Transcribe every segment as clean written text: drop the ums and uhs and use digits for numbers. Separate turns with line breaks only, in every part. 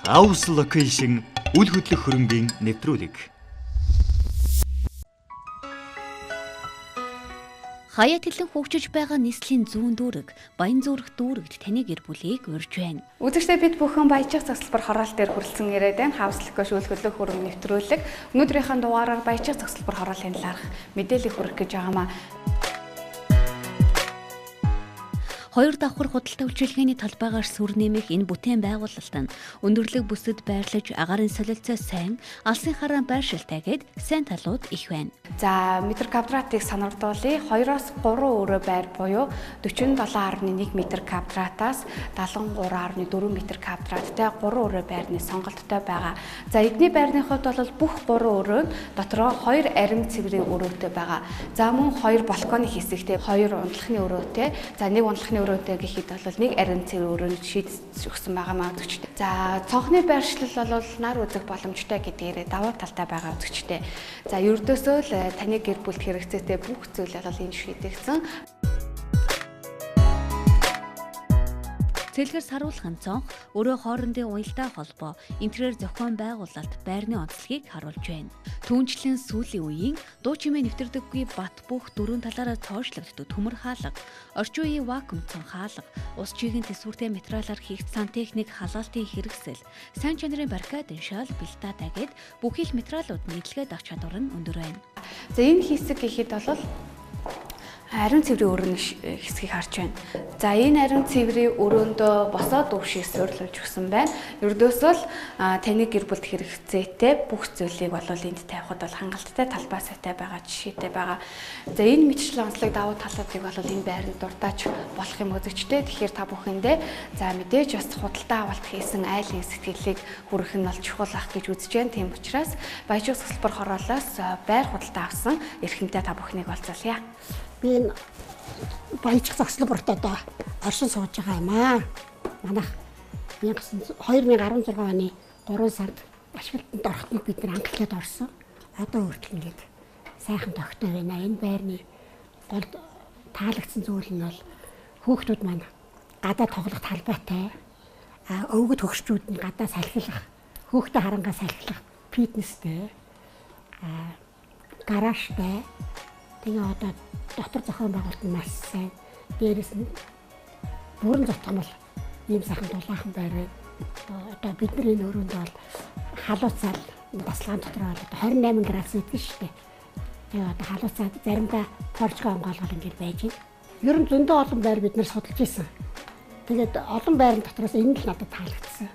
House Location үл хөдлөх хөрөнгийн нэвтрүүлэг.
Хаяа тэлэн хөгжиж байгаа нийслэлийн зүүн дүүрэг, Баян зүрх дүүрэгт таны гэр бүлийг урьж байна.
Үзэгчдээ бид бүхэн Баяжих цогцлбор хороол дээр хүрэлцэн ирээд байна. House Location үл хөдлөх хөрөнгө нэвтрүүлэг. Өнөөдрийнхээ дугаараар Баяжих цогцлбор хороолын талаарх мэдээлэл хүргэх гэж байгаамаа.
Хоёр давхар худалдаа үйлчилгээний талбайгаар сүр нэмэх энэ бүтээн байгуулалт нь өндөрлөг бүсэд байрлаж агарын солилцоо сайн, алсын хараа байршилтай гээд сайн талууд их байна.
За метр квадратыг санагдуулъя. 2-3 өрөө байр буюу 47.1 метр квадратаас 73.4 метр квадраттай 3 өрөө байрны сонголттой байгаа. За эдний байрны хувьд бол бүх 3 өрөө нь дотроо 2 арин цэврийн өрөөтэй байгаа. За мөн 2 балконы хэсэгтэй 2 унтлахны өрөөтэй. За нэг унтлахны өрөөтэй гэхэд бол нэг арин цэвэр өрөөнд шийдэж өгсөн байгаа маа үзэгчтэй. За цонхны байршлал бол нар үзэх боломжтой гэдгээрээ давуу талтай байгаа үзэгчтэй. За ердөөсөө л таны гэр бүлд хэрэгцээтэй бүх зүйл бол энэ шийдэгдсэн.
Цэлгэр саруулхан цонх, өрөө хоорондын уялдаа холбоо, интерьер зохион байгуулалт, байрны онцлогийг харуулж байна. Түүнчлэн сүүлийн үеийн дуу чимээ нэвтэрдэггүй бат бөх дөрвөн талаараа цоошлогддог төмөр хаалга, орчин үеийн вакуум цонх хаалга, ус чигийн тэсвэртэй материалаар хийх сантехник халаалтын хэрэгсэл, сайн чанарын баррикад шал бэлтаатай гээд бүхий л материалууд нь эдлгээд авч чадвар нь өндөр байна.
За энэ хэсэг гэхэд бол арин цэврийн өрөөний хэсгийг харж байна. За энэ арин цэврийн өрөөндөө босоод өвшийг суйрлуулж өгсөн байна. Ердөөсөө л таны гэр бүлд хэрэгцээтэй бүх зүйлийг бол энд тавихад бол хангалттай талбай сайтай байгаа жишээтэй байгаа. За энэ мэтчлийн онцлог давуу талуудыг бол энэ байранд дуртаач болох юм үзэгчтэй. Тэгэхээр та бүхэндээ за мэдээж бас худалдаа авалт хийсэн айлын сэтгэлийг хүргэх нь бол чухал ах гэж үзэж байна. Тийм учраас Баяжих цогцлбор хороолоос байр худалдаа авсан эрхэмтэй та бүхнийг олзуулъя.
Би энэ Баяжих цогцлборт одоо оршин сууж байгаа юм аа. Манайх 2016 оны 3 сард ашиглалтанд орохтыг бид нар анхлаад орсон. Одоо хүртэл ингээд сайхан тогтоо байна. Энэ байрны гол таалагдсан зүйл нь бол хүүхдүүд маань гадаа тоглох талбайтай, өвгөд хөгшчүүд нь гадаа салхилах, хүүхдээ харангаа салхилах фитнестэй, гаражтай. Тэгээ одоо дотор зохион байгуулалт нь маш сайн. Дээрээс нь бүрэн зотгомол ийм сайхан дулаахан байр байна. Одоо бидний энэ өрөөнд бол халууцаар дасгалан дотор бол 28 градус идэх шүү дээ. Тэгээ одоо халууцаа заримдаа порчгоо онгоолгол ингэж байж байна. Ер нь зөндөө олон байр бид нэр судалж ирсэн. Тэгээд олон байрны дотроос энэ л надад таалагдсан.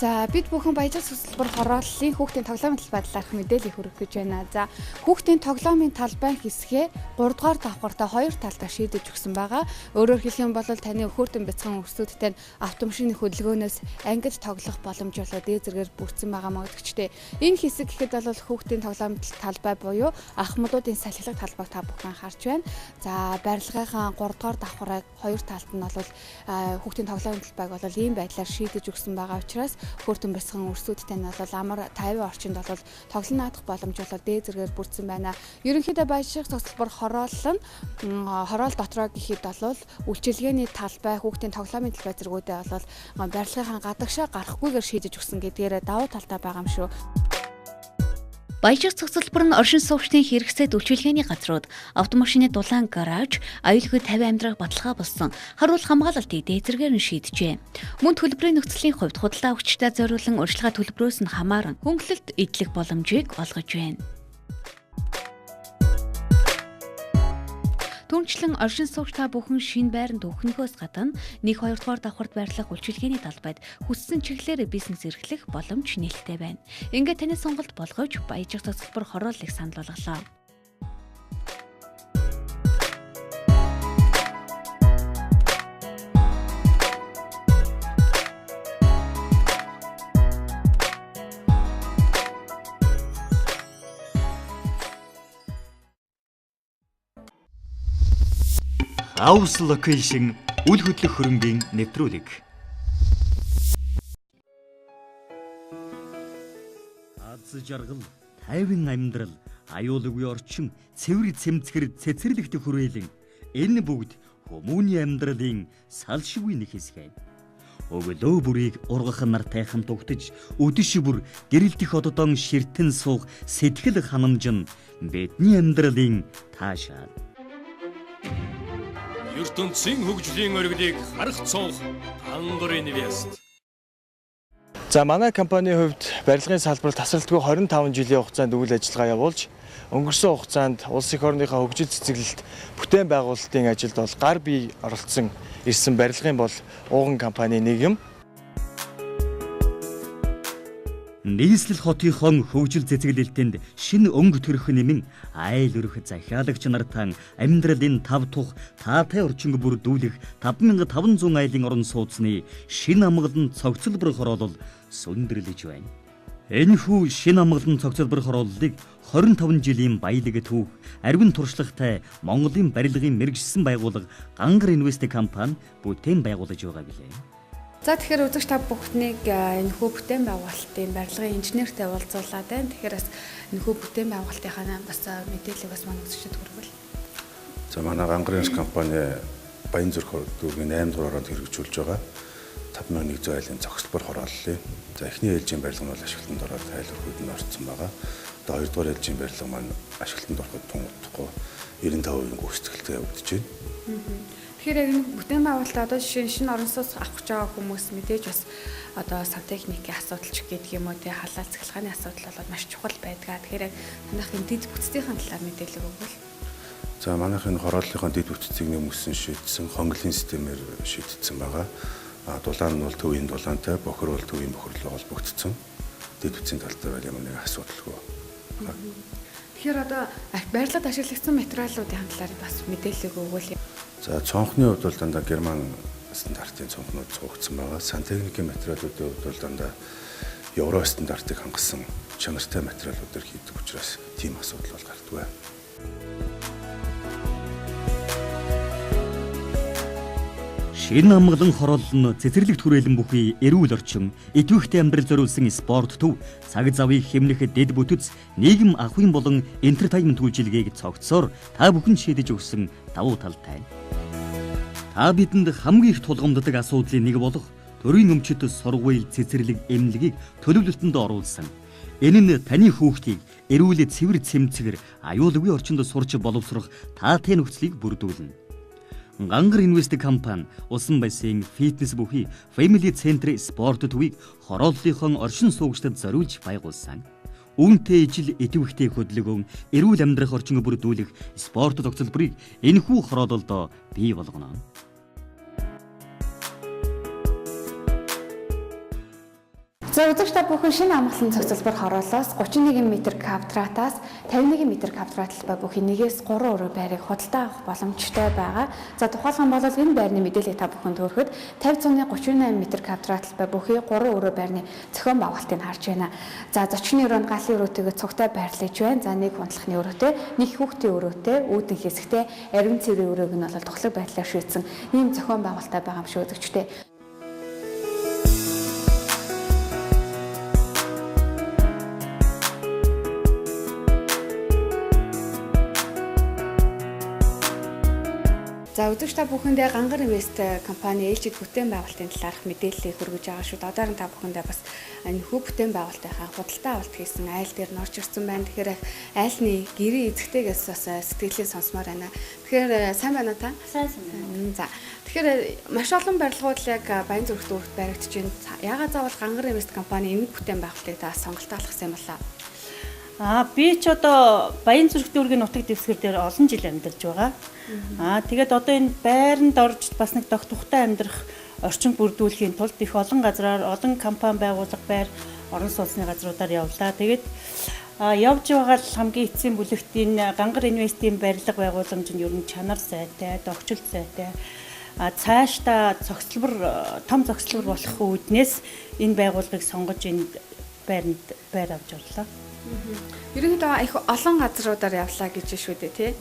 За бид бүхэн Баяжих цогцлбор хорооллын хүүхдийн тоглоомын талбай талаарх мэдээлэл хүргэх гэж байна. За хүүхдийн тоглоомын талбай хэсгээ 3 дугаар давхартай 2 талдаа шийдэж өгсөн байгаа. Өөрөөр хэлэх юм бол таны хөөртөн бяцхан өсвүүдтэй автомашины хөдөлгөөнөөс ангид тоглох боломж болоо дээд зэргээр бүрдсэн байгаа мөгдөгчтэй. Энэ хэсэг гэхэд бол хүүхдийн тоглоомын талбай буюу ахмадуудын салхилах талбайг та бүхэн харж байна. За барилгынхаа 3 дугаар давхарыг 2 талд нь бол хүүхдийн тоглоомын талбайг бол ийм байдлаар шийдэж өгсөн байгаа учраас хөөртөн бяцхан өрсүүдтэй нь бол амар 50 орчинд бол тоглон наадах боломж бол дээд зэргээр бүрдсэн байна. Ерөнхийдөө Баяжих цогцлбор хороол нь хороол дотроо гэхэд бол үйлчилгээний талбай, хүүхдийн тоглоомын талбай зэргүүдээ бол барилгынхаа гадагшаа гарахгүйгээр шийдэж өгсөн гэдгээр давуу талтай байгаа юм шүү.
Баяжих цогцлбор нь оршин суугчдын хэрэгцээд үйлчилгээний газрууд, автомашины дулаан гараж, аюулгүй 50 амьдрах баталгаа болсон харуул хамгаалалтыг дээзэргээр нь шийджээ. Мөн төлбөрийн нөхцөлийн хувьд худалдаа авагчдаа зориулан урьдчилгаа төлбөрөөс нь хамааран хөнгөлөлт эдлэх боломжийг олгож байна. Түүнчлэн оршин суугч та бүхэн шинэ байранд өөхнөхөөс гадна 1-2 дугаар давхарт байрлах үйлчилгээний талбайд хүссэн чиглэлээр бизнес эрхлэх боломж нээлттэй байна. Ингээд таны сонголт болгож Баяжих цогцлбор хорооллыг санал болголоо.
House Location үл хөдлөх хөрөнгийн нэвтрүүлэг. Аз жаргал, тайван амьдрал, аюулгүй орчин, цэвэр цэмцгэр цэцэрлэгт хүрээлэн Энэ бүгд хүмүүний амьдралын салшгүй нэг хэсэг. Өглөө бүрийг ургах нартай хамт угтаж, өдөш бүр гэрэл дэх ододон ширтэн суух сэтгэл ханамж нь бидний амьдралын таашаал.
ертөнцийн хөгжлийн оргилыг харах цонх Хангар Инвест.
За манай компанийн хувьд барилгын салбарт тасралтгүй 25 жилийн хугацаанд үйл ажиллагаа явуулж өнгөрсөн хугацаанд улс эх орныхоо хөгжил цэцэглэлт бүтээн байгуулалтын ажилд бол гар бие оролцсон ирсэн барилгын бол ууган компани нэг юм.
Нийслэл хотынхон хөгжил цэцэглэлтэнд шинэ өнгө төрөх нэмэн айл өрөх захиалагч нартан амьдралын тав тух таатай орчинг бүрдүүлэх 5500 айлын орон сууцны шинэ амгалан цогцлбор хороолол сүндэрлэж байна. Энэхүү шинэ амгалан цогцлбор хорооллыг 25 жилийн баялаг түүх арвин туршлагатай Монголын барилгын мэргэжсэн байгууллага Гангар Инвест компани бүтээн байгуулж байгаа билээ.
За тэгэхээр үзэгч та бүхнийг энэ хүү бүтээн байгуулалтын барилгын инженертэй уулзуулаад байна. Тэгэхээр бас энэ хүү бүтээн байгуулалтынхаа бас мэдээллийг бас манай үзэгчдэд хүргвэл.
За манай Гангар Инвест компани Баянзүрх дүүргийн 8 дугаар ороод хэрэгжүүлж байгаа 5100 айлын цогцлбор хорооллын. За эхний ээлжийн барилга нь бол ашиглалтанд ороод айл өрхөд нь орцсон байгаа. Одоо 2 дугаар ээлжийн барилга маань ашиглалтанд ороход тун утгагүй 95% гүйцэтгэлтэй явагдаж байна.
Тэгэхээр яг энэ бүтээн байгуулалт одоо шинэ орон сууц авах гэж байгаа хүмүүс мэдээж бас одоо сантехникийн асуудал ч гэдэг юм уу тий халаал цахилгааны асуудал болоод маш чухал байдаг. Тэгэхээр яг манайхын дэд бүтцийн талаар мэдээлэл өгвөл.
За манайхын хорооллынхаа дэд бүтцийг нэмсэн шийдсэн хонглын системээр шийдсэн байгаа. Дулаан нь бол төвийн дулаантай, бохир бол төвийн бохирлоо холбогдсон. Дэд бүтцийн талтай байл юм нэг асуудалгүй.
Тэгэхээр одоо барилгад ашиглагдсан материалуудын талаар бас мэдээлэл өгвөл.
За цонхны хувьд бол дандаа герман стандартын цонхнууд цугцсан байгаа. Сантехникийн материалуудын хувьд бол дандаа евро стандартыг хангасан чанартай материалуудаар хийдэг учраас тийм асуудал бол гардаггүй.
Шинэ амгалан хороолол нь цэцэрлэгт хүрээлэн бүхий эрүүл орчин, идэвхтэй амьдрал зориулсан спорт төв, цаг завыг хэмнэх дэд бүтэц, нийгэм ахуйн болон энтертайнмент үйлчилгээг цогцсоор та бүхэн шийдэж өгсөн давуу талтай. Та бидэнд хамгийн их тулгамддаг асуудлын нэг болох төрийн өмчит сургууль цэцэрлэг эмнэлгийг төлөвлөлтөнд оруулсан. Энэ нь таны хүүхдийг эрүүл цэвэр цэмцгэр аюулгүй орчинд сурч боловсрох таатай нөхцөлийг бүрдүүлнэ. Гангар Инвест компани усан бассейн, фитнес бүхий Family Center спорт төвийг хорооллынхон оршин суугчдад зориулж байгуулсан. Үүнтэй ижил идэвхтэй хөдөлгөөн, эрүүл амьдрах орчин бүрдүүлэх спорт тогтолборыг энэхүү хороололдоо бий болгоно.
За үзэгч та бүхэн шинэ амгалан цогцлбор хороолоос 31 м квадратаас 51 м квадрат талбай бүхий 1-3 өрөө байрыг худалдаа авах боломжтой байгаа. За тухайлбал бол энэ байрны мэдээллийг та бүхэнд хүргэхэд 50 38 м квадрат талбай бүхий 3 өрөө байрны зохион байгуулалтыг харж байна. За зочны өрөөнд галын өрөөтэйгээ цугтай байрлаж байна. За нэг хундлахны өрөөтэй, нэг хүүхдийн өрөөтэй, үүдэн хэсэгтэй, арвин цэврийн өрөөг нь бол тухлаг байдлаар шийдсэн ийм зохион байгуулалттай байгаа юм шиг үзэгчтэй. За үзэгч та бүхэндээ Гангар Инвест компани ээлжид бүтээн байгуулалтын талаарх мэдээллийг хүргэж байгаа шүү. Одоо та бүхэндээ бас энэ хүү бүтээн байгуулалтынхаа худалдаа авалт хийсэн айл дээр норж ирсэн байна. Тэгэхээр айлны гэрээ эзэгтэйгээс бас сэтгэлээ сонсомоор байна. Тэгэхээр сайн байна уу та?
Сайн байна.
За. Тэгэхээр маш олон барилгууд яг Баянзүрх дүүрэгт баригдаж байна. Яагаад заавал Гангар Инвест компани энэ бүтээн байгуулалтыг та сонголтоо алгасан юм болоо?
Би ч одоо Баянзүрх дүүргийн нутаг дэвсгэр дээр олон жил амьдарч байгаа. Тэгээд одоо энэ байранд орж бас нэг тогтвортой амьдрах орчин бүрдүүлэхийн тулд их олон газраар олон компани байгуулга байр орон сууцны газруудаар явлаа. Тэгээд явж байгаа л хамгийн эцсийн бүлэгтийн Гангар Инвестийн барилга байгууламж нь ер нь чанар сайтай, догчлт сайтай. Цаашдаа том цогцлбор болох үүднээс энэ байгууллагыг сонгож энэ байр авч орлоо.
Ерөнхийдөө их олон газруудаар явлаа гэж шүү дээ тий.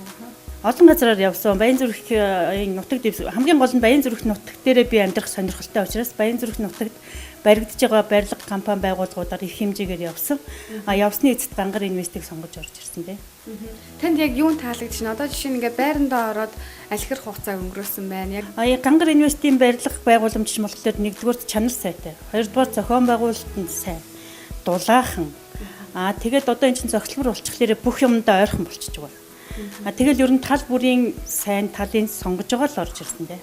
Олон газраар явсан. Баянзүрхийн нутаг дэвсгэр хамгийн гол нь Баянзүрх нутаг дээрээ би амьдрах сонирхолтой учраас Баянзүрх нутагт баригдаж байгаа барилга компани байгууллагуудаар их хэмжээгээр явсан. Явсны эцэст Гангар инвестийг сонгож орж ирсэн дээ.
Танд яг юун таалагдчихна? Одоо жишээ нь ингээ байрандаа ороод алхир хугацаа өнгөрөөсөн байна. Яг
Гангар инвестийн барилга байгууламж болохоор нэгдүгээр чанар сайтай, хоёрдугаар зохион байгуулалт нь сайн, дулаахан. Тэгээд одоо эн чинь зохицлбор болчихлоо бүх юмдаа ойрхон болчихж байгаа. Тэгэл ер нь тал бүрийн сайн талын сонгож байгаа л орж ирсэн дээ.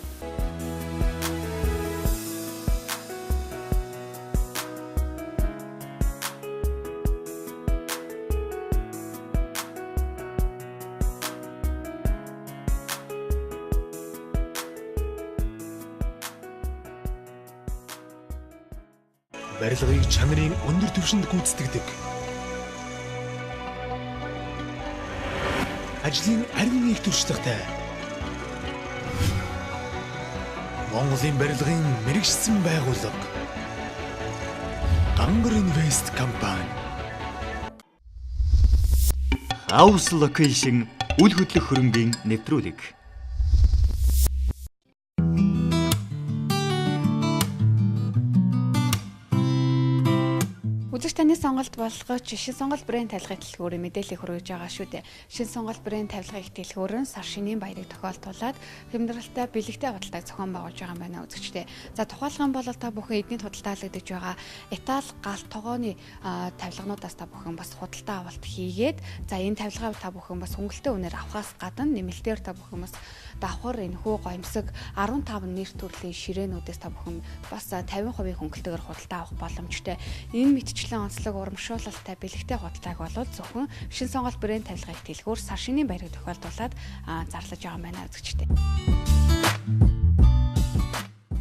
Барилгыг чанарын өндөр түвшинд гүйцэтгэдэг. Ажлын арвин их туршлагатай. Монголын барилгын мэрэгчсэн байгууллага. Гангар Инвест компани.
House Location үл хөдлөх хөрөнгийн нэвтрүүлэг.
Үзэгч таны сонголт болгож шин сонголт брэнд тавилгын дэлгүүрийн мэдээллийг хүргэж байгаа шүү дээ. Шин сонголт брэнд тавилгын дэлгүүр нь сар шинийн баярыг тохиолдуулаад хямдралтай бэлэгтэй худалдааг зохион байгуулж байгаа юм байна үзэгчтэй. За тухайлбал бол та бүхэн эдний худалдаалагдаж байгаа Итали галт тогооны тавилгануудаас та бүхэн бас худалдаа авалт хийгээд за энэ тавилгаа та бүхэн бас хөнгөлтэй үнээр авахаас гадна нэмэлтээр та бүхэн бас давхар энэхүү гоёмсог 15 нэр төрлийн ширээнүүдээс та бүхэн бас 50% хөнгөлтэйгээр худалдаа авах боломжтой. Энэ мэтчлэн онцлог урамшуулалтай бэлэгтэй худалдааг болоод зөвхөн шин сонголт брэнд тавилгын дэлгүүр сар шинийн баярыг тохиолдуулаад зарлаж байгаа юм байна үзэгчтэй.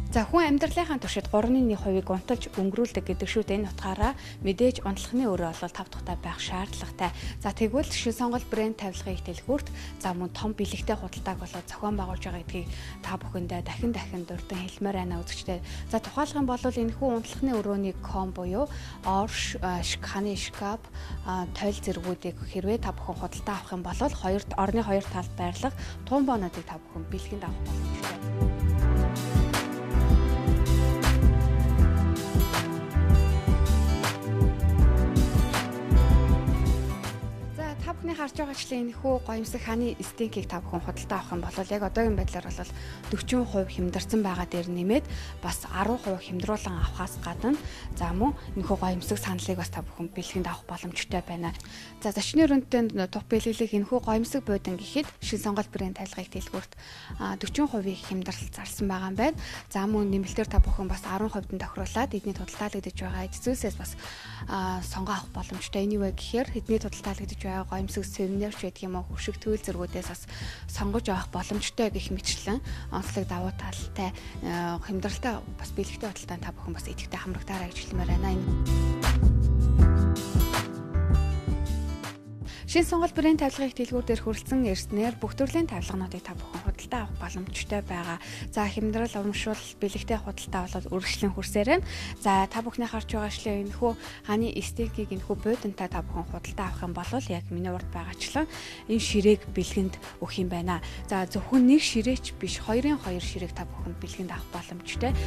За хүн амьдралынхаа туршид 3.1%-ийг унталж өнгөрүүлдэг гэдэг шүү дээ. Энэ утгаараа мэдээж унтлахны өрөө бол тав тухтай байх шаардлагатай. За тэгвэл шин сонголт брэнд тавилгын дэлгүүрт за мөн том бэлэгтэй худалдааг болоод зохион байгуулж байгаа гэдгийг та бүхэндээ дахин дурдан хэлмээр байна үзэгчтэй. За тухайлах юм бол энэхүү унтлахны өрөөний ком буюу орш, ханы шкаф, тойл зэргүүдийг хэрвээ та бүхэн худалдаа авах юм бол орны хоёр талд байрлах тумбонуудыг та бүхэн бэлгэнд авах боломжтой. Бүхний харж байгаачлаа энэхүү гоёмсог ханы стенкийг та бүхэн худалдаа авах юм бол яг одоогийн байдлаар бол 40% хямдарсан байгаа дээр нэмээд бас 10% хямдруулан авахаас гадна за мөн энэхүү гоёмсог саналыг бас та бүхэн бэлгэнд авах боломжтой байна. За зочны өрөөнтөнд тух бэлгэлэг энэхүү гоёмсог буудан гэхэд шин сонголт брэнд тавилгын дэлгүүрт 40% хямдрал зарсан байгаа юм байна. За мөн нэмэлтээр та бүхэн бас 10% нь тохируулаад эдний худалдаалагдаж байгаа эцэцүүлсээс бас сонгоо авах боломжтой. Энэ юу вэ гэхээр эдний худалдаалагдаж байгаа гоёмсог сувенирч гэдэг юм уу хөшиг төл зэргүүдээс бас сонгож авах боломжтой гэх мэтчлэн онцлог давуу талтай хямдралтай бас бэлэгтэй худалдаанд та бүхэн бас идэвхтэй хамрагдаарай гэж хэлмээр байна. Шин сонголт брэнд тавилгын дэлгүүр дээр хүрэлцэн ирснээр бүх төрлийн тавилгануудыг та бүхэн худалдаа авах боломжтой байгаа. За хямдрал урамшуул бэлэгтэй худалдаа болоод үргэлжлэн хүрсээр байна. За та бүхний харж байгаачлаа энэхүү ханы стенкийг энэхүү буудантай та бүхэн худалдаа авах юм бол яг миний урд байгаачлан энэ ширээг бэлгэнд өгөх юм байна. За зөвхөн нэг ширээч биш 2-2 ширээг та бүхэн бэлгэнд авах боломжтой.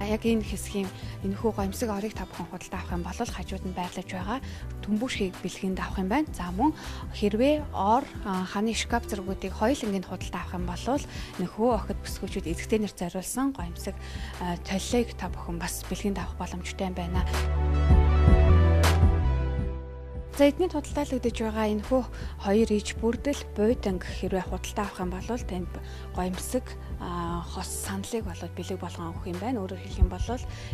Яг энэ хэсгийн энэхүү гоёмсог орыг та бүхэн худалдаа авах юм бол хажууд нь байрлаж байгаа төмбөшгийг бэлгэнд авах юм байна. За мөн хэрвээ ор ханы шкаф зэргүүдийг хоёулангийн худалдаа авах юм бол нөхөө охид бүсгүүчүүд эзэгтэй нэр зориулсан гоёмсог толлыг та бүхэн бас бэлгэнд авах боломжтой юм байна. За эдний худалдаалагдаж байгаа энэхүү 2 иж бүрдэл бууданг хэрвээ худалдаа авах юм бол танд гоёмсог хос саналыг болоод бэлэг болгон өгөх юм байна. Өөрөөр хэлэх юм бол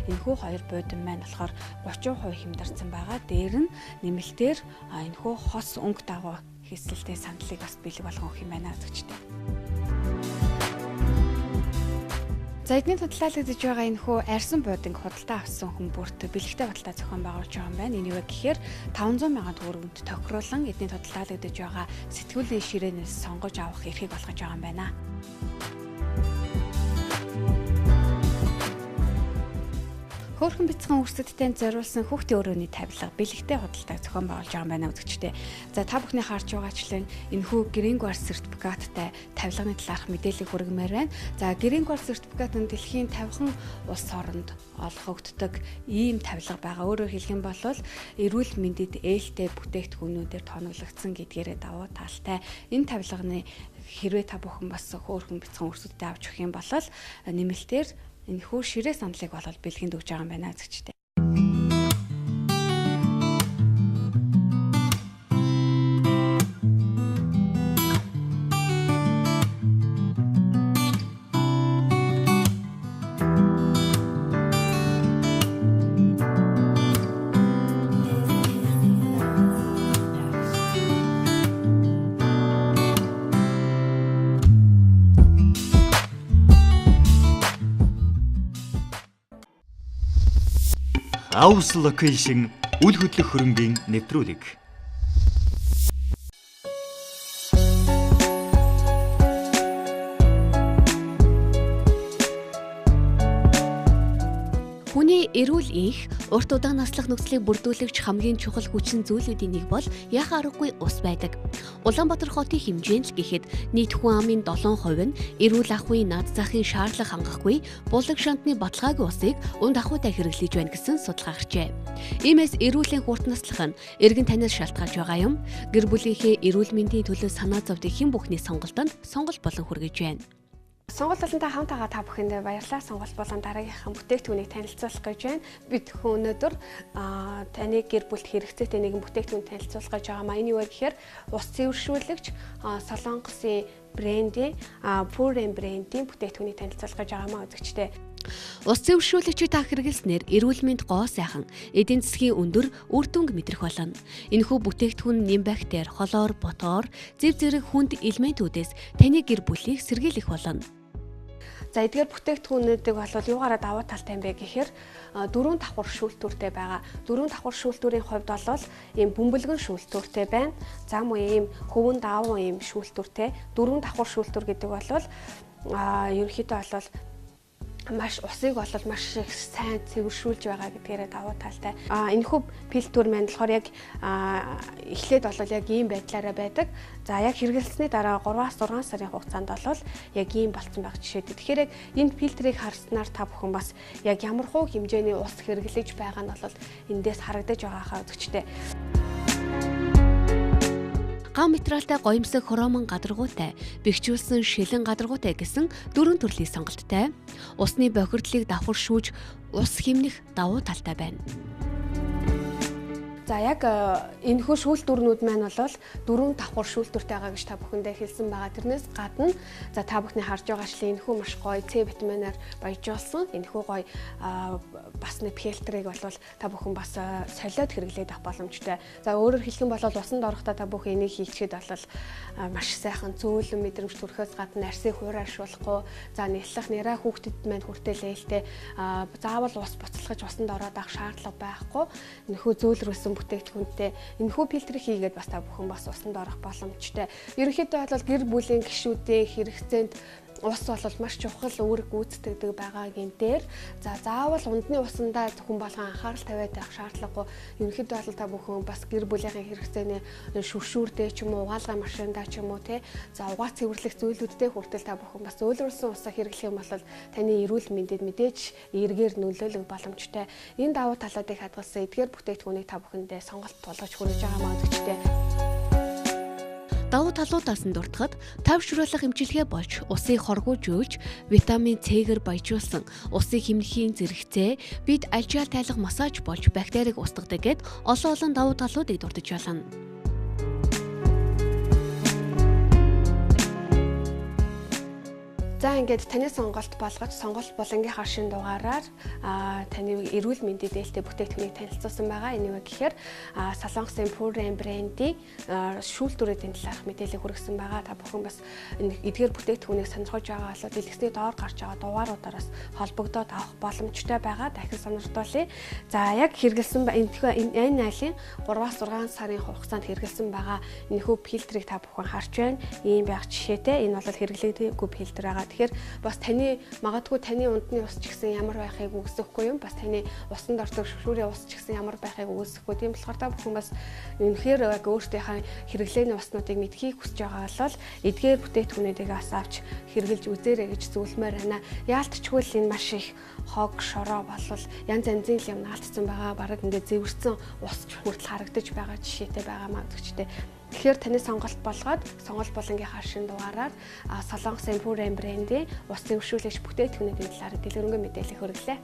энэхүү 2 буудан маань болохоор 30% хямдарсан байгаа. Дээр нь нэмэлтээр энэхүү хос өнгө дагуу хэсэлтэй саналыг бас бэлэг болгон өгөх юм байна үзэгчтэй. За эдний худалдаалагдаж байгаа энэхүү арьсан бууданг худалдаа авсан хүн бүрт бэлэгтэй худалдаа зохион байгуулж байгаа юм байна. Энэ юу вэ гэхээр 500 сая төгрөгөнд тохируулан эдний худалдаалагдаж байгаа сэтгүүлийн ширээнээс сонгож авах эрхийг олгож байгаа юм байна. Хөөрхөн бяцхан өрсөлдөлтэй зориулсан хүүхдийн өрөөний тавилга бэлэгтэй худалдааг зохион байгуулж байгаа юм байна үзэгчдээ. За та бүхний харж байгаачлан энэхүү Green Guard сертификаттай тавилганы талаарх мэдээлэл хүргэмээр байна. За Green Guard сертификат нь дэлхийн 50хан улс оронд олгогддог ийм тавилга байгаа. Өөрөөр хэлэх юм бол эрүүл мэндэд ээлтэй бүтээгдэхүүнүүдээр тоноглогдсон гэдгээрээ давуу талтай. Энэ тавилганы хэрвээ та бүхэн бас хөөрхөн бяцхан өрсөлдөлтэй авч өгөх юм бол нэмэлтээр энэхүү ширээ сандлыг бол бэлгэнд өгж байгаа юм байна үзэгчдээ.
House Location үл хөдлөх хөрөнгийн нэвтрүүлэг.
Хүний эрүүл энх урт удаан наслах нөхцөлийг бүрдүүлэгч хамгийн чухал хүчин зүйлүүдийн нэг бол яах аргагүй ус байдаг. Улаанбаатар хотын хэмжээнд л гэхэд нийт хүн амын 7% нь эрүүл ахуйн наад захын шаардлага хангахгүй булаг шантны баталгаагүй усыг унд ахуйтай хэрэглэж байна гэсэн судалгаа гарчээ. Иймээс эрүүл энх урт наслах нь эргэн танаас шалтгаалж байгаа юм. Гэр бүлийнхээ эрүүл мэндийн төлөө санаа зовдөг хэн бүхний сонголтонд сонголт болон хүргэж байна.
Сонголт болонтой хамтаага та бүхэндээ баярлалаа. Сонголт болон дараагийнхаа бүтээгдэхүүнийг танилцуулах гэж байна. Бид өнөөдөр таны гэр бүлд хэрэгцээтэй нэгэн бүтээгдэхүүн танилцуулах гэж байгаа. Энэ юу вэ гэхээр ус цэвэршүүлэгч Солонгосын брендийн Pure брендийн бүтээгдэхүүнийг танилцуулах гэж байгаа маа үзэгчтэй.
Ус цэвэршүүлэгчийг та хэрэглэснээр эрүүл мэнд гоо сайхан, эдийн засгийн өндөр үр дүнг мэдрэх болно. Энэхүү бүтээгдэхүүн нэм бактери, холоор, ботоор, зэв зэрэг хүнд элементүүдээс таны гэр бүлийг сэргийлэх болно.
За эдгээр бүтээгдэхүүнүүдийг бол юугаараа давуу талтай юм бэ гэхээр 4 давхар шүүлтүүртэй байгаа. 4 давхар шүүлтүүрийн хувьд бол ийм бөмбөлгөн шүүлтүүртэй байна. За мөн ийм хөвөн давуу ийм шүүлтүүртэй. 4 давхар шүүлтүүр гэдэг бол ерөнхийдөө бол маш усыг бол маш их сайн цэвэршүүлж байгаа гэдгээрээ давуу талтай. Энэхүү фильтр маань болохоор яг эхлээд бол яг ийм байдлаараа байдаг. За яг хэрэглэсний дараа 3-6 сарын хугацаанд бол яг ийм болцсон байгаа жишээ. Тэгэхээр яг энэ фильтрийг харснаар та бүхэн бас яг ямар хуу хэмжээний ус хэрэглэж байгаа нь бол эндээс харагдаж байгаа хаа үзэгчтэй.
Ган материалтай гоёмсог хромон гадаргуутай, бэхжүүлсэн шилэн гадаргуутай гэсэн 4 төрлийн сонголттой. Усны бохирдлыг давхар шүүж, ус хэмнэх давуу талтай байна.
За яг энэхүү шүүлтүүрнүүд маань бол 4 давхар шүүлтүүртэй байгаа гэж та бүхэндээ хэлсэн байгаа. Тэрнээс гадна за та бүхний харж байгаачлан энэхүү маш гоё С витаминаар баяжуулсан. Энэхүү гоё бас нэг фильтрийг бол та бүхэн бас солиод хэрэглээд авах боломжтой. За өөрөөр хэлэх юм бол усанд орохдоо та бүхэн энийг хийчихэд бол маш сайхан зөөлөн мэдрэмж төрөхөөс гадна арсыг хуурайшуулахгүй. За нялх нэраа хүүхдэд маань хүртэл ээлтэй заавал ус буцалгаж усанд ороод авах шаардлага байхгүй. Энэхүү зөөлрүүлсэн бүтээгдэхүүнтэй энэхүү фильтрийг хийгээд бас та бүхэн бас усанд орох боломжтой. Ерөнхийдөө бол гэр бүлийн гишүүдийн хэрэгцээнд ус бол маш чухал үүрэг гүйцэтгэдэг байгаагийн дээр за заавал ундны усандаа хүн болгон анхаарал тавиад байх шаардлагагүй. Ерөнхийдөө бол та бүхэн бас гэр бүлийнхээ хэрэгцээний шүршүүрдээ ч юм уу угаалгай машиндаа ч юм уу те за угаа цэвэрлэх зүйлүүдтэй хүртэл та бүхэн бас зөөлрүүлсэн усаа хэрэглэх юм бол таны эрүүл мэндэд мэдээж эргээр нөлөөлөх боломжтой. Энэ давуу талуудыг хадгалсан эдгээр бүтээгдэхүүнийг та бүхэндээ сонголт болгож хүргэж байгаа маа үзэгчтэй.
Давуу талуудаас нь дуртахад тавшруулах эмчилгээ болж, усыг хоргуулж, витамин С-гэр баяжуулсан, усыг хэмнэхийн зэрэгцээ, бид альжаал тайлах массаж болж бактерийг устгадаг гэд олон давуу талуудыг дурдж байна.
За ингээд таны сонголт болгож сонголт булангийнхаа шин дугаараар таны эрүүл мэндийн дээлтэй бүтээгдэхүүнийг танилцуулсан байгаа. Энэ юу гэхээр Солонгосын Pure брендийн шүүлтүүрийн талаарх мэдээлэл хүргэсэн байгаа. Та бүхэн бас эдгээр бүтээгдэхүүнийг сонирхож байгаа бол дэлгэцний доор гарч байгаа дугааруудаараас холбогдоод авах боломжтой байгаа. Дахин сонирхолтой. За яг хэрэгэлсэн энэ айлын 3-6 сарын хугацаанд хэрэгэлсэн байгаа. Энэхүү фильтрийг та бүхэн харж байна. Ийм байх жишээтэй. Энэ бол хэрэглээгүй фильтр байгаа. Тэгэхээр бас таны магадгүй таны ундны ус ч гэсэн ямар байхыг үгүйсэхгүй юм. Бас таны усанд ордог шүршүүрийн ус ч гэсэн ямар байхыг үгүйсэхгүй. Тийм болохоор та бүхэн бас үнэхээр яг өөртөөхөө хэрэглээний уснуудыг мэдхийг хүсэж байгаа бол эдгээр бүтээгдэхүүнүүдийг бас авч хэрэгжилж үзээрэй гэж зөвлөмөр байна. Яалтчгүй л энэ маш их хог, шороо болвол янз янзын юм наалтсан байгаа. Бараг ингээд зэвэрсэн ус хүртэл харагдаж байгаа жишээтэй байгаа магадгүй. Тэгэхээр таны сонголт болгоод сонголт болонгийнхаа шин дугаараар Солонгос Emporium брендийн ус зэвэршүүлэгч бүтээгдэхүүнүүдийн талаар дэлгэрэнгүй мэдээлэл хүргэлээ.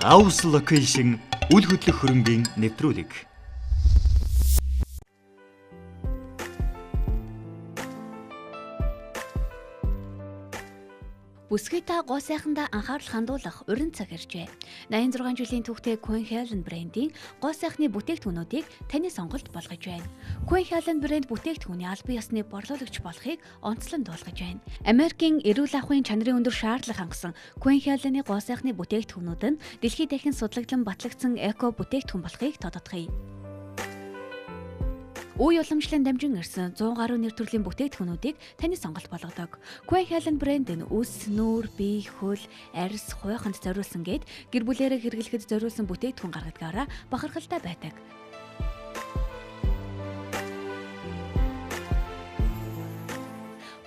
House Location үл хөдлөх хөрөнгийн нэвтрүүлэг.
Бүсгүй та гоо сайхандаа анхаарал хандуулах уран цаг иржээ. 86 жилийн түүхтэй Queen Helen брендийн гоо сайхны бүтээгдэхүүнүүдийг таны сонголт болгож байна. Queen Helen брэнд бүтээгдэхүүний албан ёсны борлуулагч болохыг онцлон дуулгаж байна. Америкийн эрүүл ахуйн чанарын өндөр шаардлага хангасан Queen Helen-ийн гоо сайхны бүтээгдэхүүнүүд нь дэлхийд дахин судлагдлан батлагдсан эко бүтээгдэхүүн болохыг тодотгоё. Үе уламжлалын дамжин ирсэн 100 гаруй нэр төрлийн бүтээгдэхүүнүүдийг таны сонголт болгодог. Queen Helen брэнд нь үс, нүүр, бие, хөл, арьс, хуйханд зориулсан гээд гэр бүлээрээ хэрэглэхэд зориулсан бүтээгдэхүүн гаргадгаараа бахархалтай байдаг.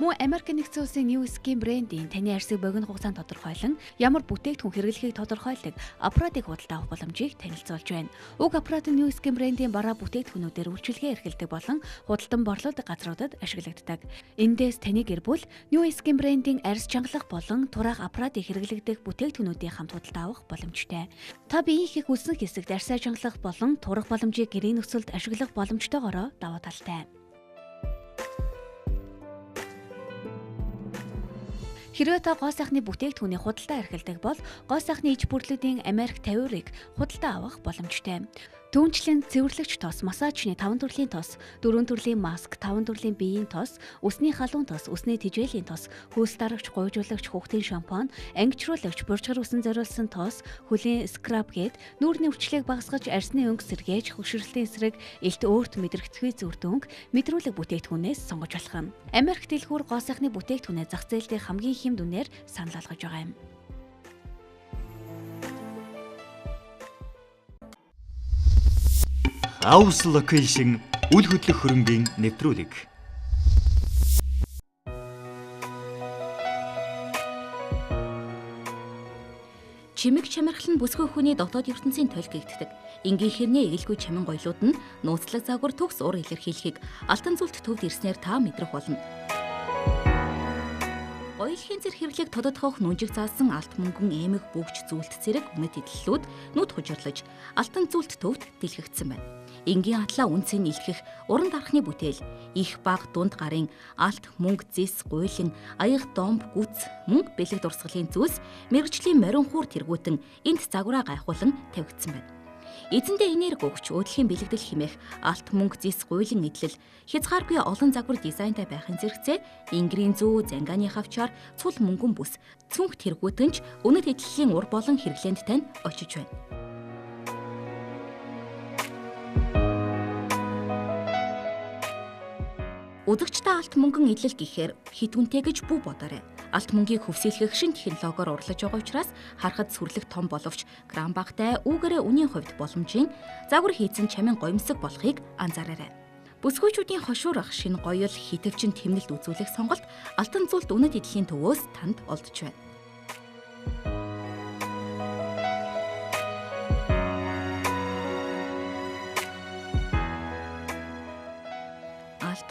Мөн Америк нэгдсэн улсын New Skin брендийн таны арьсыг богино хугацаанд тодорхойлон ямар бүтээгдэхүүн хэрэглэхийг тодорхойлдог аппаратыг худалдаа авах боломжийг танилцуулж байна. Уг аппарат нь New Skin брендийн бараа бүтээгдэхүүнүүдээр үйлчилгээ эрхэлдэг болон худалдан борлуулдаг газруудад ашиглагддаг. Эндээс таны гэр бүл New Skin брендийн арьс чангалах болон тураах аппаратыг хэрэглэгдэх бүтээгдэхүүнүүдийн хамт худалдаа авах боломжтой. Та биеийн их үлсэн хэсэгт арьсаа чангалах болон турах боломжийг гэрийн нөхцөлд ашиглах боломжтойгоор даваа талтай. Хэрвээ та гоо сайхны бүтээгдэхүүний худалдаа эрхэлдэг бол гоо сайхны иж бүрлүүдийн Америк 50-ыг худалдаа авах боломжтой. Түүнчлэн цэвэрлэгч тос, массажны 5 төрлийн тос, 4 төрлийн маск, 5 төрлийн биеийн тос, үсний халуун тос, үсний тэжээлийн тос, хөөс дарагч, гуйжуулагч, хүүхдийн шампунь, ангичруулагч, буржгар үсэн зориулсан тос, хөлийн скраб гээд нүүрний өвчлийг багасгаж арьсны өнгө сэргээж, хөгшрөлтийн эсрэг, элт өөрт мэдрэгдэхүй зүрдөнг, мэдрүүлэг бүтээгдэхүүнээс сонгож болох юм. Америк дэлгүүр гоо сайхны бүтээгдэхүүнээ зах зээл дээр хамгийн их дүнээр санал болгож байгаа юм.
House Location үл хөдлөх хөрөнгийн нэвтрүүлэг.
Чимэг чамирхал нь бүсгүй хүний дотоод ертөнцийн тойл гэгддэг. Энгийн хэрний эгэлгүй чамин гоёлууд нь нууцлаг загвар төгс ур илэрхийлэхийг алтан зүлт төвд ирснээр та мэдрэх болно. Гоёлхийн зэрэг хэрэглэг тодотгоох нүнжиг заасан алт мөнгөн эмэг бүгч зүйлт зэрэг үнэт идэллүүд нүд хужирлаж алтан зүлт төвд дэлгэгдсэн байна. Энгийн атлаа үнцийг илтгэх уран дарахны бүтээл их баг дунд гарын алт мөнгө зэс гуйлын аяг домб гүц мөнгө бэлэг дурсгалын зүйлс мэрэгжлийн морин хуур тэргүүтэн энд загвараа гайхуулан тавигдсан байна. Эзэндээ энерги өгч уудлахын бэлэгдэл хэмээх алт мөнгө зэс гуйлын идэлэл хязгааргүй олон загвар дизайнтай байхын зэрэгцээ ингрийн зүү занганы хавчаар цул мөнгөн бүс цүнх тэргүүтэнч үнэт идэллийн ур болон хэрэглээнд тань очиж байна. Удагчтай алт мөнгөн идэлэл гэхээр хит үнэтэй гэж бүү бодоорой. Алт мөнгийг хөвсөлгөх шин технологиор урлаж байгаа учраас харахад сүрлэг том боловч грамм багтай үүгээрээ үнийн хувьд боломжийн загвар хийцэн чамин гоёмсог болохыг анзаараарай. Бүсгүйчүүдийн хошуурах шинэ гоёл хитвчин тэмнэлт үзүүлэх сонголт алтан зүлт үнэт идлийн төвөөс танд олдож байна.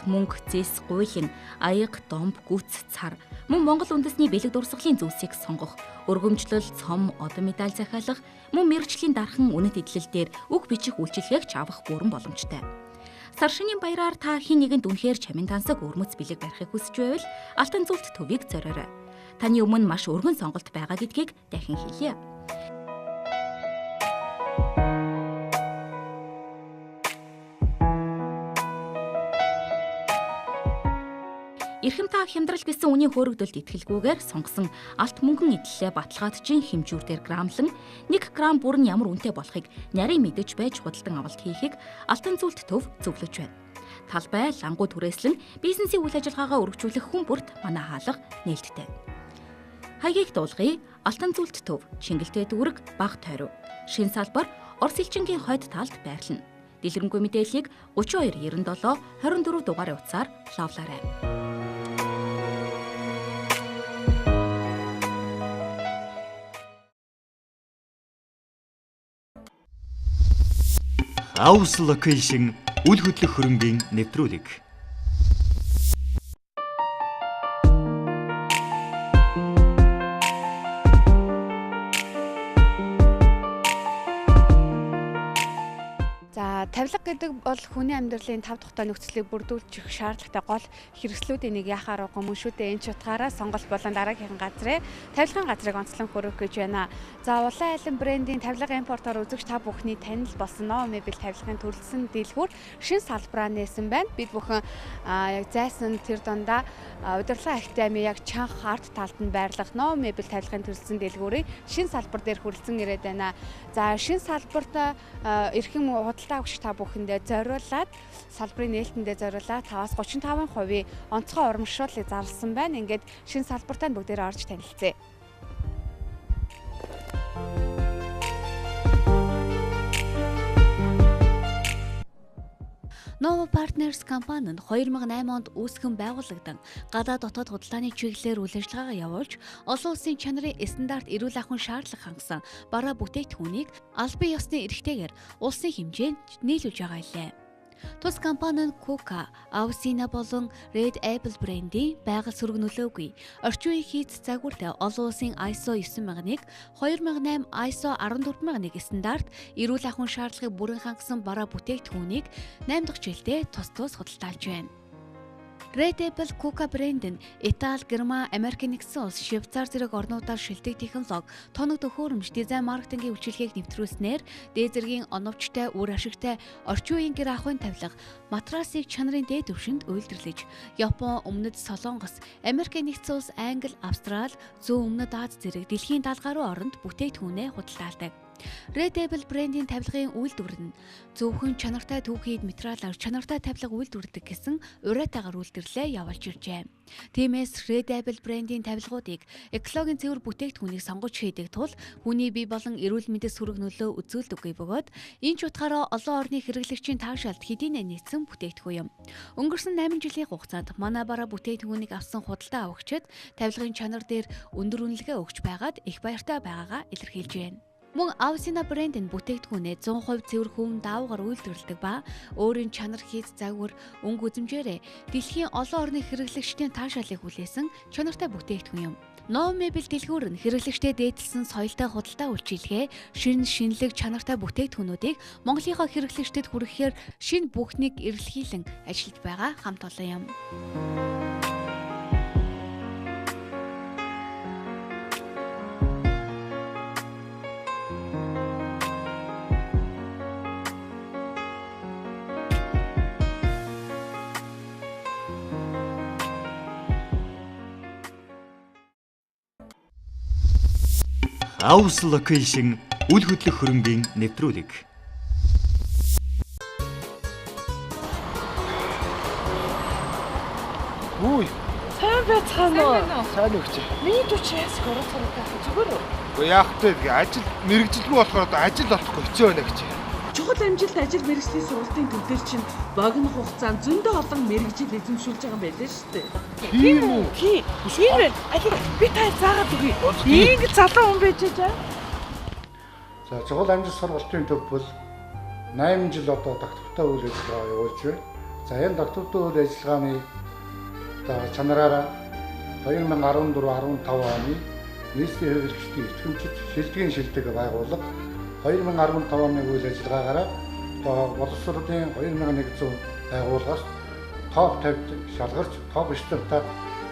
Мөнгө зэс гуйлын аяг домб гүц цар мөн Монгол үндэсний бэлэг дурсгалын зүйлсийг сонгох өргөмжлөл цом одон медаль захиалах мөн мэрэгчлийн дархан үнэт идэлэл дээр үг бичих үйлчилгээгч авах бүрэн боломжтой. Сар шинийн баяраар та хин нэгэнд үнэхээр чамин тансаг өрмөц бэлэг барихыг хүсэж байвал алтан зүлт төвийг зориорой. Таны өмнө маш өргөн сонголт байгаа гэдгийг дахин хэлье. Эрхэмтэй хямдрал гэсэн үний хөөрөгдөлд итгэлгүйгээр сонгосон алт мөнгөн эдлэлээ баталгаатжин хэмжүүрээр грамлан 1 грамм бүр нь ямар үнэтэй болохыг нарийн мэдэж байж худалдан авалт хийхийг Алтан зүйлт төв зөвлөж байна. Талбай, лангуу түрээслэн бизнесийн үйл ажиллагаагаа өргөжүүлэх хүн бүрт манай хаалга нээлттэй. Хаягийг дуулгая. Алтан зүйлт төв, Чингэлтэй дүүрэг, Баг тойров. Шин салбар Орос элчингийн хойд талд байрлана. Дэлгэрэнгүй мэдээллийг 32 97 24 дугаарын утсаар лавлаарай.
House Location үл хөдлөх хөрөнгийн нэвтрүүлэг.
Тавилга гэдэг бол хүний амьдралын 5 тухтай нөхцөлийг бүрдүүлчих шаардлагатай гол хэрэгслүүдийн нэг яхаар уг юм шүү дээ. Энэ ч утгаараа сонголт болон дараагийн газрын тавилгын газрыг онцлон хөрөх гэж байна. За улаан айлын брендийн тавилга импортоор үзэгч та бүхний танил болсон Noo Mebel тавилгын төрөлсөн дэлгүүр шин салбараа нээсэн байна. Бид бүхэн яг зайсан тэр дундаа удирдлага академи яг чанх арт талд нь байрлах Noo Mebel тавилгын төрөлсөн дэлгүүрийн шин салбар дээр хүрэлцэн ирээд байна. За шин салбарт эрхэм худалдаа авагч та бүхэндээ зориулаад салбарын нээлтэндээ зориулаад 5-35% онцгой урамшууллыг зарласан байна. Ингээд шинэ салбартаа бүгдээрээ орж танилцъя.
Noo Partners компани нь 2008 онд үүсгэн байгуулагдсан гадаад дотоод худалдааны чиглэлээр үйл ажиллагаагаа явуулж олон улсын чанарын стандарт эрүүл ахуйн шаардлага хангасан бараа бүтээгдэхүүнийг албан ёсны эрхтэйгээр улсын хэмжээнд нийлүүлж байгаа илээ. Тус компани нь Kuka, Avicina болон Red Apple брендийн байгаль сөрөг нөлөөгүй орчин үеийн хийц загвартай олон улсын ISO 9001, 2008 ISO 14001 стандарт эрүүл ахуйн шаардлагыг бүрэн хангасан бараа бүтээгдэхүүнийг 8 дахь жилдээ тус худалдаалж байна. Red Apple Kuka брэнд нь Итали, Герман, Америкийн нэгдсэн улс, Швейцар зэрэг орнуудаар шилдэг технологи, тоног төхөөрөмж, дизайн маркетингийн үйлчилгээг нэвтрүүлснээр дээд зэргийн оновчтой, үр ашигтай орчин үеийн гэр ахуйн тавилга, матрасыг чанарын дээд түвшинд үйлдвэрлэж, Япон, Өмнөд Солонгос, Америкийн нэгдсэн улс, Англи, Австрали, Зүүн Өмнөд Аз зэрэг дэлхийн 70 гаруй оронд бүтээгдэхүүнээ худалдаалдаг. Red Apple брендийн тавилгын үйлдвэр нь зөвхөн чанартай түүхийд материалаар чанартай тавилга үйлдвэрлэдэг гэсэн уриатайгаар үйлдвэрлэлээ явуулж иржээ. Тиймээс Red Apple брендийн тавилгуудыг экологийн цэвэр бүтээгдэхүүнийг сонгож хийдэг тул хүний бие болон эрүүл мэндэд сүрэг нөлөө үзүүлдэггүй бөгөөд энэ ч утгаараа олон орны хэрэглэгчийн таашаалд хэдийнэ нийцсэн бүтээгдэхүүн юм. Өнгөрсөн 8 жилийн хугацаанд манай бараа бүтээгдэхүүнийг авсан худалдаа авагчид тавилгын чанар дээр өндөр үнэлгээ өгч байгаад их баяртай байгаагаа илэрхийлж байна. Мөн Avicina брэнд нь бүтээгдэхүүнээ 100% цэвэр хүм даавгаар үйлдвэрлэдэг ба өөрийн чанар хийц загвар өнгө үзэмжээрээ дэлхийн олон орны хэрэглэгчдийн таашаалыг хүлээсэн чанартай бүтээгдэхүүн юм. Noo Mebel дэлгүүр нь хэрэглэгчдэд дээдэлсэн соёлтой худалдаа үйлчилгээ, шинэлэг чанартай бүтээгдэхүүнүүдийг Монголынхоо хэрэглэгчдэд хүргэхээр шинэ бүхнийг эрэлхийлэн ажиллаж байгаа хамт олон юм.
House Location үл хөдлөх хөрөнгийн нэвтрүүлэг.
Үгүй.
Сайн байцгаана уу?
Сайн өгч.
Миний төчөөс гороо царайтай зүгээр үү?
Уу яах вэ? Ажил мэрэгжилгүй болохоор одоо ажил олохгүй хэцүү байна гэж.
Чухал амжилт ажил мэргэжлийн сургалтын төвлөр чинь богино хугацаанд зөндөө олон мэргэжил эзэмшүүлж байгаа юм байлээ шүү дээ.
Тийм үү?
Тийм байна. Алиг би тань заагаад өгье. Ийм залуу хүн байж байгаа.
За чухал амжилт сургалтын төв бол 8 жил одоо доктортой үйл ажиллагаа явуулж байна. За энэ доктортой үйл ажиллагааны одоо чанараараа 2014-15 оны нийслэлийн хэрэглэгчдийн итгэмжит шилжгийн шилдэг байгууллага 2015 оны үйл ажиллагаагаараа одоо боловсролын 2100 байгууллагаас топ 50-д шалгарч топ 70-д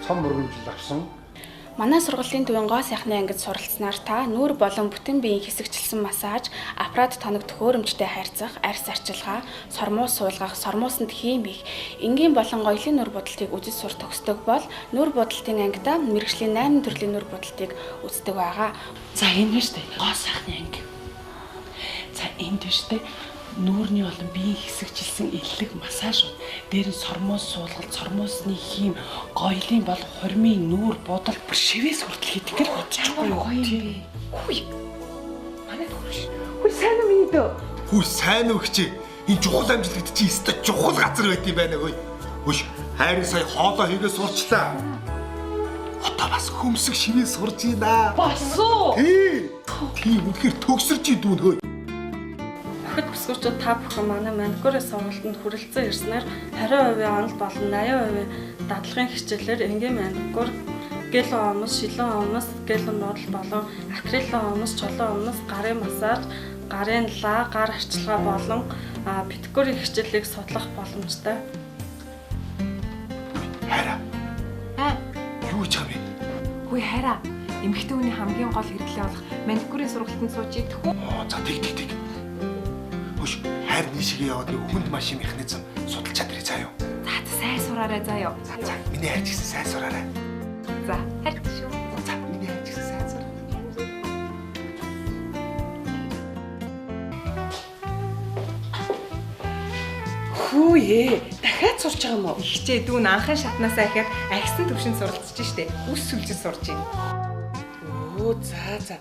цом мөргөмжил авсан.
Манай сургуулийн төвийн гоо сайхны ангид суралцсанаар та нүүр болон бүтэн биеийн хэсэгчлсэн массаж, аппарат тоног төхөөрөмжтэй харьцах, арьс арчилгаа, сормуус суулгах, сормуусанд хийм хийх, энгийн болон гоёлын нүүр будалтыг үзэж сур төгсдөг бол нүүр будалтын ангидаа мэргэжлийн 8 төрлийн нүүр будалтыг үздэг байгаа.
За энэ нь штэ гоо сайхны анги. За энд штэ нүүрний болон биеийн хэсэгчлсэн эллэг массажууд, дээр нь сормуус суулгалт, сормуусны хийм, гоёлын бол хормын нүүр будал бүр шивээс хүртэл хийдэг гэж бодчихгүй юу? Хүй. Манай төгш. Хүй сайн уу миний дөө?
Хүү сайн уу хчээ. Энэ чухал амжилтад чи өстө чухал газар байт юм байна хөөе. Хөөш хайрын сая хоолоо хийгээ сурчлаа. Одоо бас хөмсг шивээ сурж ийна.
Бас уу?
Тийм үнэхээр төгсөрч идүүн хөөе.
Бүхэд бүсгүүчид та бүхэн манай маникюрын сургалтанд хүрэлцэн ирснээр 20% онол болон 80% дадлагын хичээлээр энгийн маникюр, гел омос, шилэн омос, гел нуудал болон акрилын омос, чулуун омос, гарын массаж, гарын ла, гар арчилгаа болон педикюрийн хичээлийг судлах боломжтой.
Хайра. Юу ч юм бэ?
Хүй хайра. Эмэгтэй хүний хамгийн гол хэрэглээ болох маникюрын сургалтанд сууж идэх үү?
За тэг. Хөөш хайр нийшгээ яваад нэг хүнд машин механизм судалж чадрыг заяа.
За сайн сураарай заяа.
За миний хайр гэсэн сайн сураарай.
За хайр шүү.
За миний хайр гэсэн сайн сураарай.
Хүүе, дахиад сурч байгаа юм уу?
Ихчээ дүүн анхан шатнаасаа ихэд агсан төвшөнд суралцж штэ. Үс сүлжиж сурж байна.
Оо за.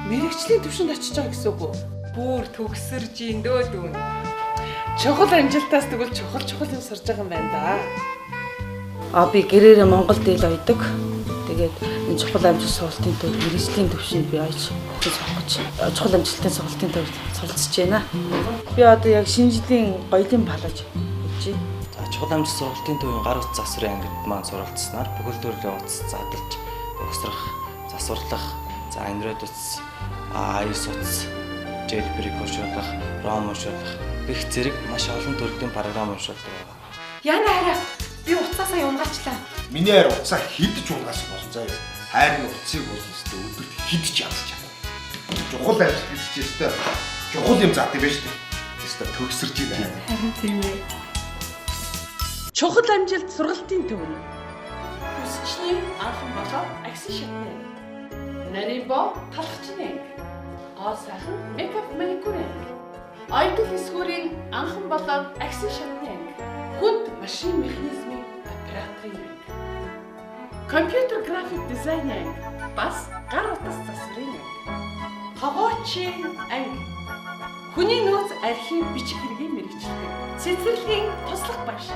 Мэргэжлийн төвшөнд очиж байгаа гэсэн үг үү?
Бүр төгсөрж ин дөө дүүн.
Чухал амжилтаас тэгвэл чухал юм сурж байгаа юм байна да. Би гэрээрээ Монголд ил ойдог. Тэгээд энэ чухал амжилт сургалтын төв мэргэжлийн төвшөнд би ойж хөгжиж чухал амжилттай сургалтын төв суралцж байна. Би одоо яг шинэ жилийн гоёлын палаж хийж байна.
За чухал амжилт сургалтын төвийн гар утас засварын ангид маань суралцсанаар бүхэл төрлийн утас задлж, өгсрөх, засварлах, за анирод утас, айс утас, жэлбэрийг уншуулах, ром уншуулах гэх зэрэг маш олон төрлийн програм уншуулдаг байна.
Яна хараа. Би утсаасаа юмгаачлаа.
Миний хайр утсаа хидж унгаас болсон заяа. Хайрын утсыг бол өстө өдөрт хидж ядаж чадна. Чухал амжилт гэж өстө чухал юм заадаг байж тээ. Өстө төгсөрж байна.
Харин тийм ээ. Чухал амжилт сургалтын төв. Хүсчний анхан болоо агсын шатны. Нарийн боо талхчны. Гоо сайхан мейкап маникюрын. Айдол эсгүүрийн анхан болоод агсын шатны. Хүнд машин механизмын операторын анги. Компьютер график дизайн анги. Бас гар утас засварын анги. Хаваачийн анги. Хүний нөөц архив бичих хэргийг мэргэжилдэг. Цэцэрлэгийн туслах багш.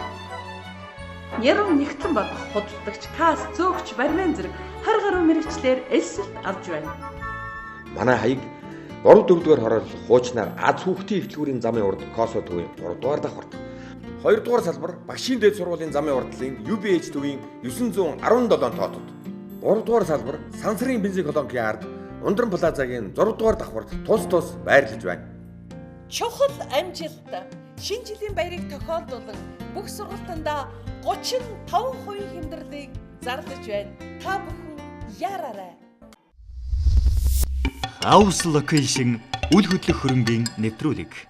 Яруу нэгтэн баг худалдагч, каст, зөөгч, бармен зэрэг 20 гаруй мэргэжлэр элсэлт авч байна.
Манай хаяг 3-4-р хорол хуучнаар аз хүүхдийн ихтлгүүрийн замын урд Косо төвийн 3-р давхарт. 2-р салбар багшийн дээд сургуулийн замын урдлын UBH төвийн 917 тоотод. 3-р салбар Сансрын бензин колонкийн ард Ундран плазагийн 6-р давхарт тус байрлаж байна.
Чухал амжилт шинэ жилийн баярыг тохиолдуулан бүх сургалтандаа 35% хэмнэлийг зарлаж байна. Та бүхэн яараарай.
House Location үл хөдлөх хөрөнгийн нэвтрүүлэг.